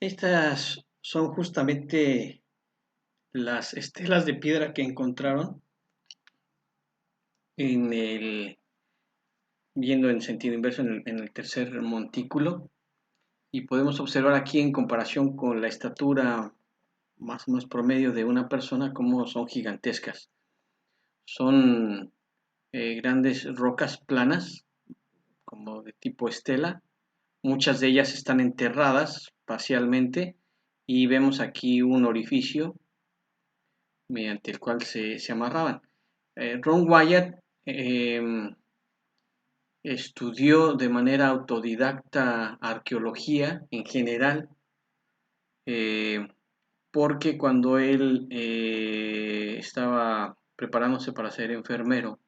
Estas son justamente las estelas de piedra que encontraron en el, viendo en sentido inverso en el tercer montículo, y podemos observar aquí en comparación con la estatura más o menos promedio de una persona cómo son gigantescas. Son grandes rocas planas como de tipo estela. Muchas de ellas están enterradas parcialmente y vemos aquí un orificio mediante el cual se amarraban. Ron Wyatt estudió de manera autodidacta arqueología en general, eh, porque cuando él estaba preparándose para ser enfermero,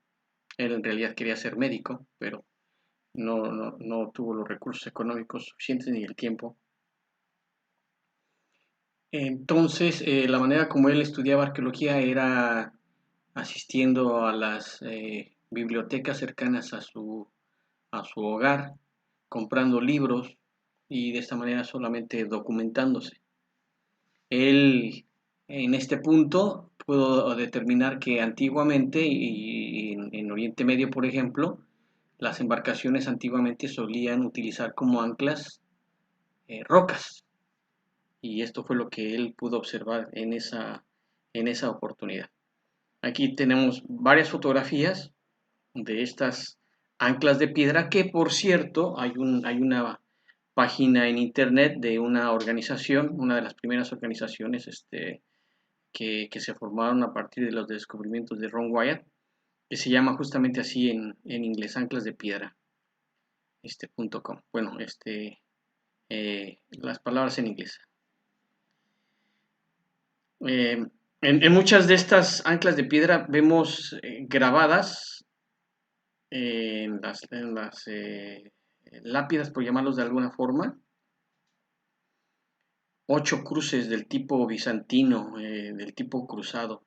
él en realidad quería ser médico, pero no tuvo los recursos económicos suficientes ni el tiempo. Entonces, la manera como él estudiaba arqueología era asistiendo a las bibliotecas cercanas a su hogar, comprando libros y de esta manera solamente documentándose. Él, en este punto, pudo determinar que antiguamente, y en Oriente Medio, por ejemplo, las embarcaciones antiguamente solían utilizar como anclas rocas, y esto fue lo que él pudo observar en esa oportunidad. Aquí tenemos varias fotografías de estas anclas de piedra, que por cierto hay una página en internet de una organización, una de las primeras organizaciones que se formaron a partir de los descubrimientos de Ron Wyatt, que se llama justamente así en inglés, anclas de piedra, .com. Bueno, las palabras en inglés. En muchas de estas anclas de piedra vemos grabadas en las lápidas, por llamarlos de alguna forma, 8 cruces del tipo bizantino, del tipo cruzado.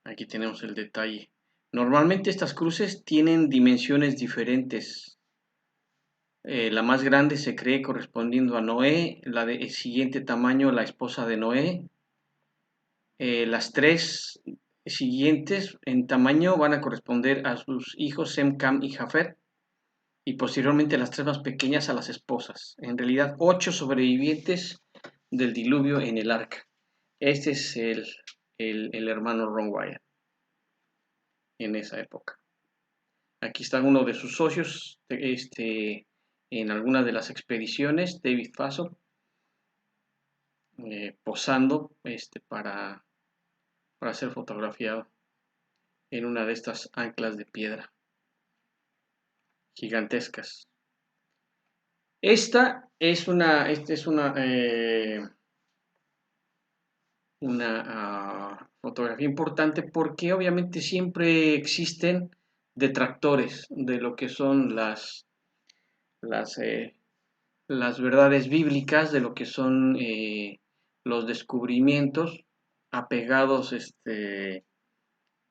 Aquí tenemos el detalle. Normalmente estas cruces tienen dimensiones diferentes. La más grande se cree correspondiendo a Noé, la de siguiente tamaño la esposa de Noé. Las tres siguientes en tamaño van a corresponder a sus hijos Sem, Cam y Jafet, y posteriormente las tres más pequeñas a las esposas. En realidad, 8 sobrevivientes del diluvio en el arca. Este es el hermano Ron Wyatt en esa época. Aquí está uno de sus socios en alguna de las expediciones, David Faso, posando para ser fotografiado en una de estas anclas de piedra gigantescas. Esta es una fotografía importante porque obviamente siempre existen detractores de lo que son las, eh, las verdades bíblicas, de lo que son los descubrimientos apegados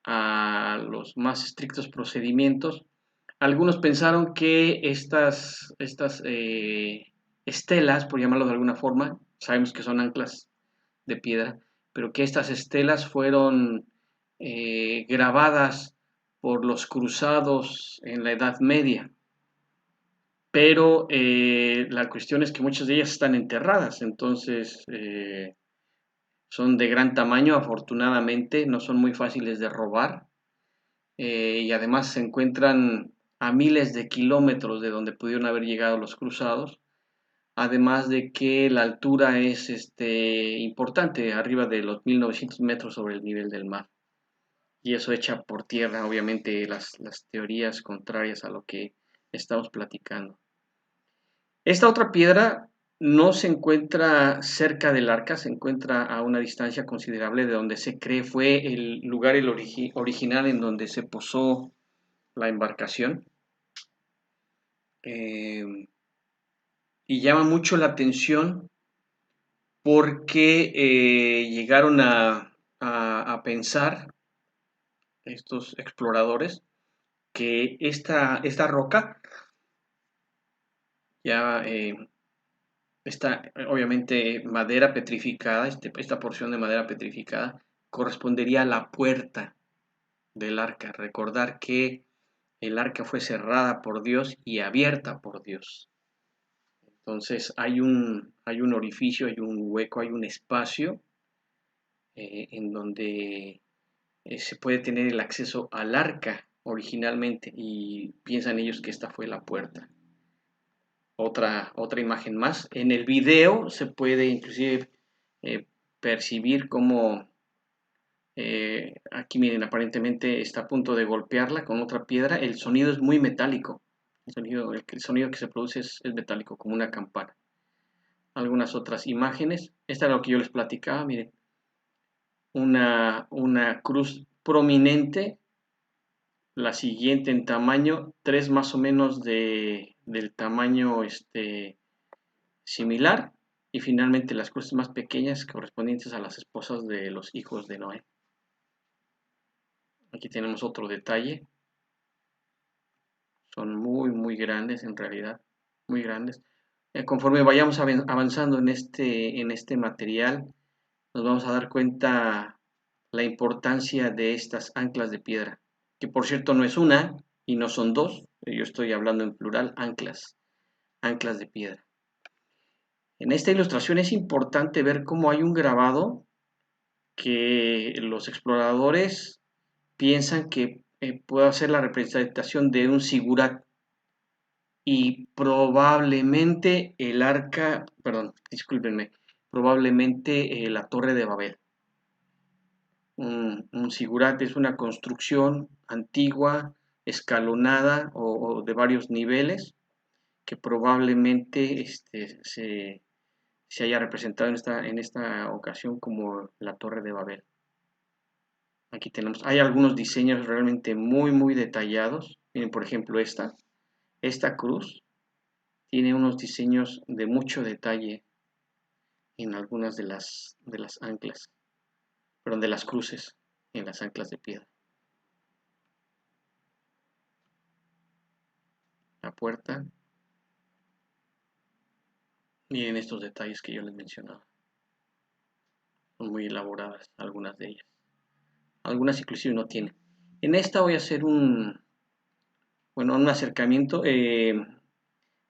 a los más estrictos procedimientos. Algunos pensaron que estas estelas, por llamarlo de alguna forma, sabemos que son anclas de piedra, pero que estas estelas fueron grabadas por los cruzados en la Edad Media. Pero la cuestión es que muchas de ellas están enterradas, entonces son de gran tamaño, afortunadamente, no son muy fáciles de robar, y además se encuentran a miles de kilómetros de donde pudieron haber llegado los cruzados, además de que la altura es importante, arriba de los 1900 metros sobre el nivel del mar, y eso echa por tierra, obviamente, las teorías contrarias a lo que estamos platicando. Esta otra piedra no se encuentra cerca del arca, se encuentra a una distancia considerable de donde se cree fue el lugar original en donde se posó la embarcación. Y llama mucho la atención porque llegaron a pensar estos exploradores que esta roca ya Esta, obviamente, madera petrificada, esta porción de madera petrificada, correspondería a la puerta del arca. Recordar que el arca fue cerrada por Dios y abierta por Dios. Entonces hay un orificio, hay un hueco, hay un espacio en donde se puede tener el acceso al arca originalmente y piensan ellos que esta fue la puerta. Otra imagen más. En el video se puede inclusive eh, percibir cómo aquí miren, aparentemente está a punto de golpearla con otra piedra. El sonido es muy metálico. El sonido que se produce es metálico, como una campana. Algunas otras imágenes. Esta es lo que yo les platicaba, miren. Una cruz prominente, la siguiente en tamaño, tres más o menos del tamaño similar, y finalmente las cruces más pequeñas correspondientes a las esposas de los hijos de Noé. Aquí tenemos otro detalle. Son muy grandes en realidad, muy grandes. Conforme vayamos avanzando en este material, nos vamos a dar cuenta la importancia de estas anclas de piedra, que por cierto no es una y no son dos, yo estoy hablando en plural, anclas de piedra. En esta ilustración es importante ver cómo hay un grabado que los exploradores piensan que puede ser la representación de un sigurat, y probablemente el arca, perdón, discúlpenme, probablemente la Torre de Babel. Un sigurat es una construcción antigua, escalonada o de varios niveles, que probablemente se haya representado en esta ocasión como la Torre de Babel. Aquí tenemos, hay algunos diseños realmente muy detallados. Miren, por ejemplo, esta cruz tiene unos diseños de mucho detalle en algunas de las anclas, perdón, de las cruces en las anclas de piedra. La puerta, miren estos detalles que yo les mencionaba. Son muy elaboradas algunas de ellas. Algunas inclusive no tienen. En esta voy a hacer un acercamiento.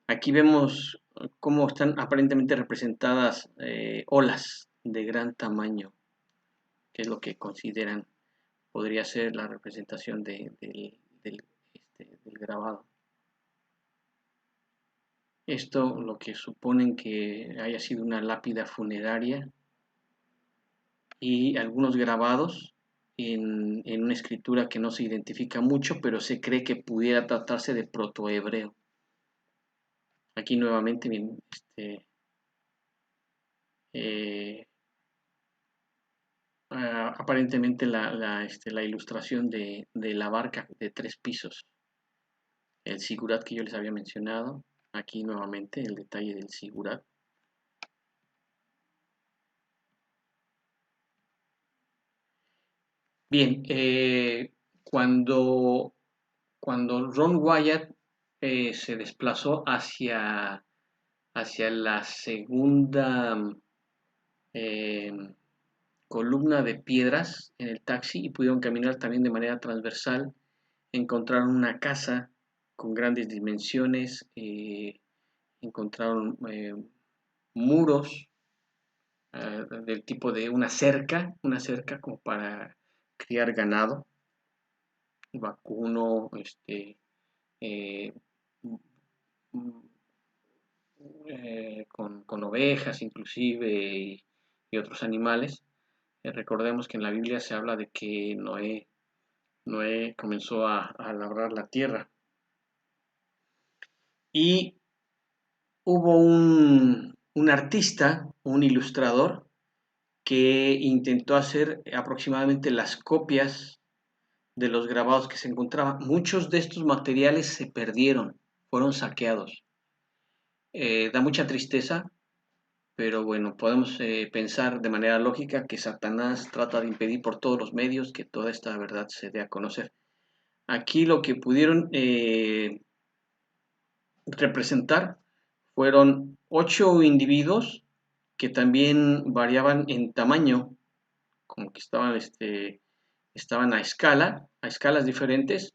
Aquí vemos cómo están aparentemente representadas olas de gran tamaño, que es lo que consideran podría ser la representación del grabado. Esto lo que suponen que haya sido una lápida funeraria y algunos grabados en una escritura que no se identifica mucho, pero se cree que pudiera tratarse de protohebreo. Aquí nuevamente eh, aparentemente la ilustración de la barca de 3 pisos, el sigurat que yo les había mencionado, aquí nuevamente el detalle del sigurat. Bien, cuando Ron Wyatt se desplazó hacia la segunda eh, columna de piedras en el taxi y pudieron caminar también de manera transversal, encontraron una casa con grandes dimensiones, encontraron muros del tipo de una cerca como para criar ganado vacuno, eh, con ovejas inclusive y otros animales. Recordemos que en la Biblia se habla de que Noé comenzó a labrar la tierra y hubo un artista, un ilustrador, que intentó hacer aproximadamente las copias de los grabados que se encontraban. Muchos de estos materiales se perdieron, fueron saqueados. Da mucha tristeza, pero bueno, podemos pensar de manera lógica que Satanás trata de impedir por todos los medios que toda esta verdad se dé a conocer. Aquí lo que pudieron representar fueron 8 individuos que también variaban en tamaño, como que estaban a escalas diferentes.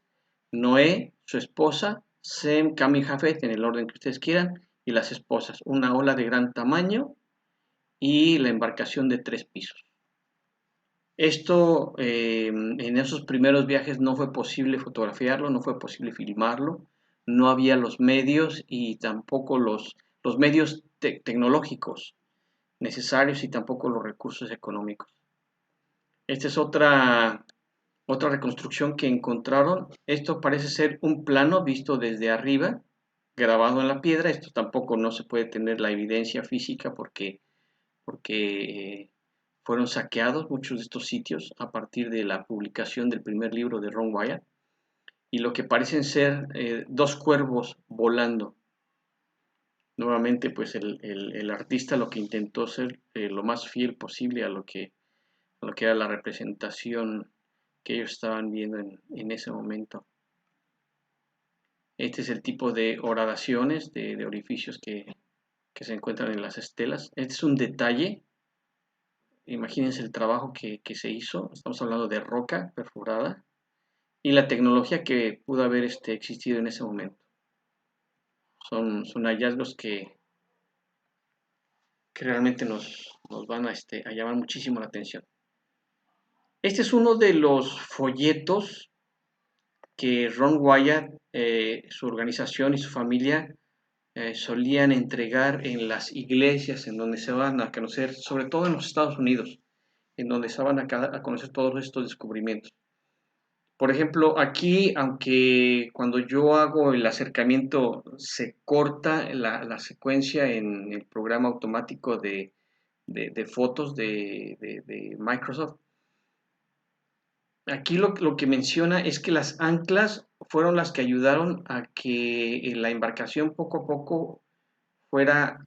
Noé, su esposa, Sem, Cam y Jafet, en el orden que ustedes quieran, y las esposas. Una ola de gran tamaño y la embarcación de 3 pisos. Esto en esos primeros viajes no fue posible fotografiarlo, no fue posible filmarlo, no había los medios y tampoco los medios tecnológicos necesarios y tampoco los recursos económicos. Esta es otra reconstrucción que encontraron. Esto parece ser un plano visto desde arriba, grabado en la piedra. Esto tampoco no se puede tener la evidencia física porque fueron saqueados muchos de estos sitios a partir de la publicación del primer libro de Ron Wyatt, y lo que parecen ser 2 cuervos volando. Nuevamente, pues el artista lo que intentó ser lo más fiel posible a lo que era la representación que ellos estaban viendo en ese momento. Este es el tipo de horadaciones, de orificios que se encuentran en las estelas. Este es un detalle. Imagínense el trabajo que se hizo. Estamos hablando de roca perforada y la tecnología que pudo haber existido en ese momento. Son hallazgos que realmente nos van a llamar muchísimo la atención. Este es uno de los folletos que Ron Wyatt, su organización y su familia solían entregar en las iglesias en donde se van a conocer, sobre todo en los Estados Unidos, en donde se van a conocer todos estos descubrimientos. Por ejemplo, aquí, aunque cuando yo hago el acercamiento se corta la secuencia en el programa automático de fotos de Microsoft, aquí lo que menciona es que las anclas fueron las que ayudaron a que la embarcación poco a poco fuera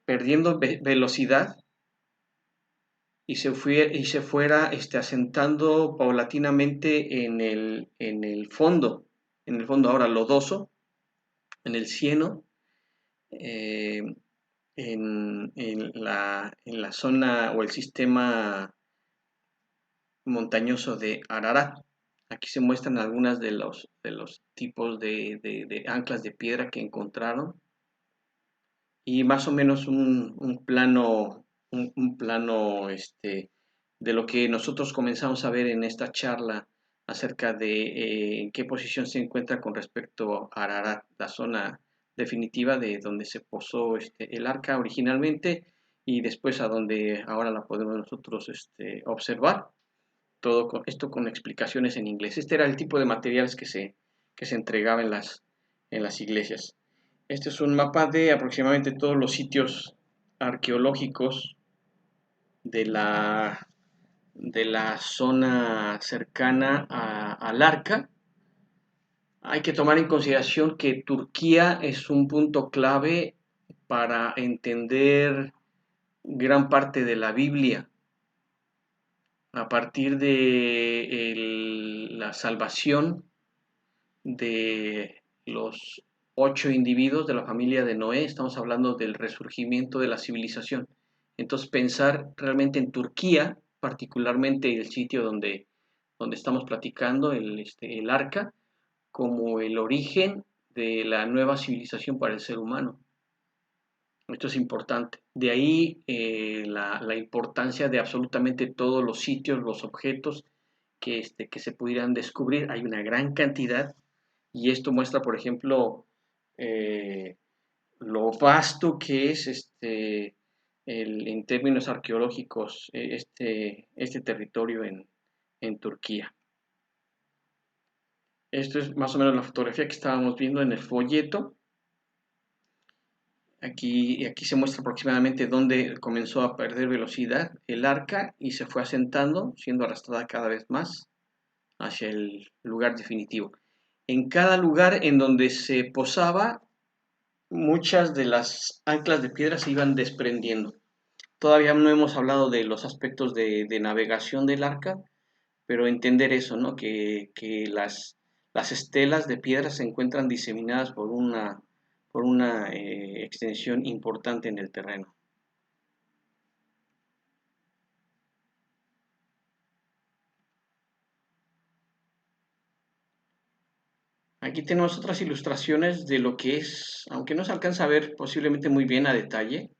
perdiendo velocidad y se fuera asentando paulatinamente en el fondo ahora lodoso, en el cieno, eh, en la zona o el sistema montañoso de Ararat. Aquí se muestran algunas de los tipos de anclas de piedra que encontraron y más o menos un plano de lo que nosotros comenzamos a ver en esta charla acerca de en qué posición se encuentra con respecto a Ararat, la zona definitiva de donde se posó el arca originalmente y después a donde ahora la podemos nosotros observar. Todo esto con explicaciones en inglés. Este era el tipo de materiales que se entregaba en las iglesias. Este es un mapa de aproximadamente todos los sitios arqueológicos de la zona cercana al Arca. Hay que tomar en consideración que Turquía es un punto clave para entender gran parte de la Biblia. A partir de la salvación de los 8 individuos de la familia de Noé, estamos hablando del resurgimiento de la civilización. Entonces, pensar realmente en Turquía, particularmente el sitio donde estamos platicando, el arca, como el origen de la nueva civilización para el ser humano. Esto es importante. De ahí la importancia de absolutamente todos los sitios, los objetos que se pudieran descubrir. Hay una gran cantidad y esto muestra, por ejemplo, eh, lo vasto que es en términos arqueológicos este territorio en Turquía. Esto es más o menos la fotografía que estábamos viendo en el folleto. Aquí se muestra aproximadamente dónde comenzó a perder velocidad el arca y se fue asentando, siendo arrastrada cada vez más hacia el lugar definitivo. En cada lugar en donde se posaba, muchas de las anclas de piedra se iban desprendiendo. Todavía no hemos hablado de los aspectos de navegación del arca, pero entender eso, ¿no? Que las estelas de piedra se encuentran diseminadas por una extensión importante en el terreno. Aquí tenemos otras ilustraciones de lo que es, aunque no se alcanza a ver posiblemente muy bien a detalle,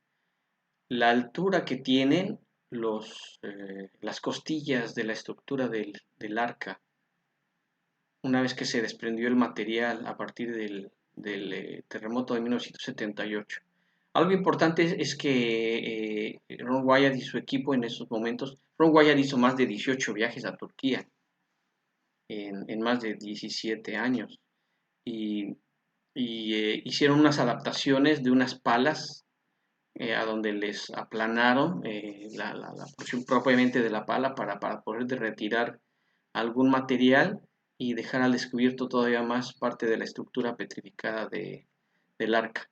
la altura que tienen las costillas de la estructura del arca, una vez que se desprendió el material a partir del terremoto de 1978. Algo importante es que Ron Wyatt y su equipo en esos momentos, Ron Wyatt hizo más de 18 viajes a Turquía en más de 17 años y, hicieron unas adaptaciones de unas palas a donde les aplanaron la porción propiamente de la pala para poder retirar algún material y dejar al descubierto todavía más parte de la estructura petrificada del arca.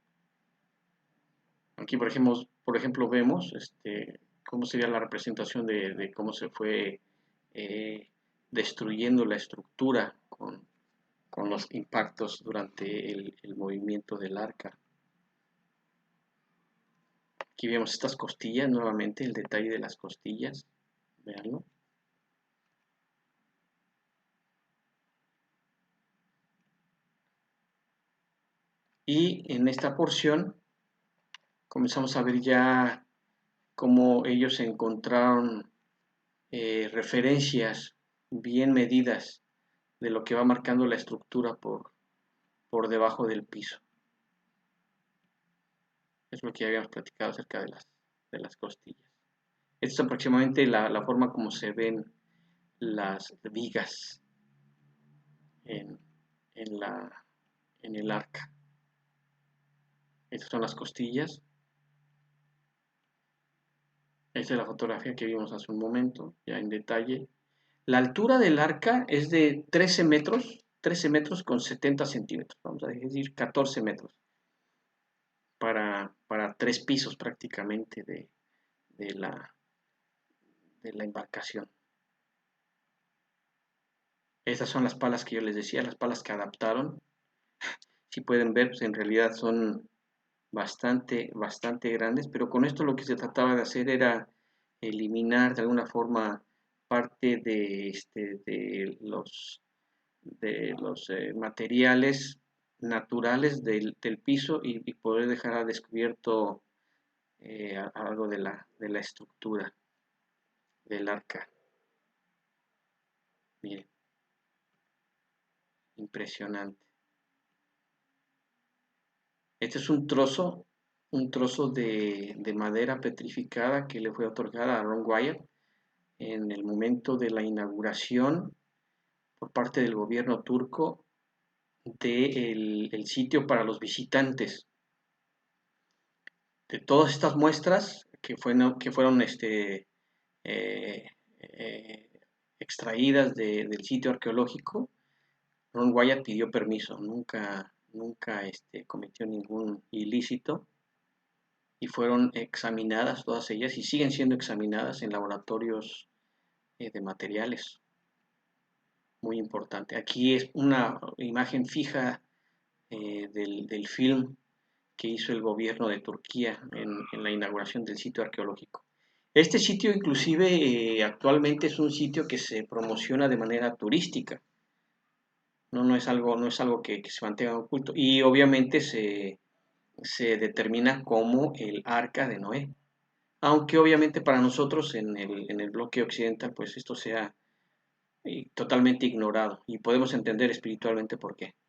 Aquí, por ejemplo vemos cómo sería la representación de cómo se fue eh, destruyendo la estructura con los impactos durante el movimiento del arca. Aquí vemos estas costillas, nuevamente el detalle de las costillas, veanlo. Y en esta porción comenzamos a ver ya cómo ellos encontraron referencias bien medidas de lo que va marcando la estructura por debajo del piso. Es lo que ya habíamos platicado acerca de las costillas. Esta es aproximadamente la forma como se ven las vigas en, en, la, en el arca. Estas son las costillas. Esta es la fotografía que vimos hace un momento, ya en detalle. La altura del arca es de 13 metros con 70 centímetros, vamos a decir 14 metros, para 3 pisos prácticamente de la, de la embarcación. Estas son las palas que yo les decía, las palas que adaptaron. Si pueden ver, pues en realidad son bastante grandes, pero con esto lo que se trataba de hacer era eliminar de alguna forma parte de los materiales naturales del piso y poder dejar al descubierto algo de la estructura del arca. Miren, impresionante. Este es un trozo de madera petrificada que le fue otorgada a Ron Wyatt en el momento de la inauguración por parte del gobierno turco del sitio para los visitantes. De todas estas muestras que fueron eh, eh, extraídas del sitio arqueológico, Ron Wyatt pidió permiso, nunca cometió ningún ilícito y fueron examinadas todas ellas y siguen siendo examinadas en laboratorios de materiales. Muy importante. Aquí es una imagen fija del film que hizo el gobierno de Turquía en la inauguración del sitio arqueológico. Este sitio inclusive actualmente es un sitio que se promociona de manera turística. No es algo que se mantenga oculto. Y obviamente se determina como el arca de Noé. Aunque obviamente para nosotros en el bloque occidental pues esto sea totalmente ignorado y podemos entender espiritualmente por qué.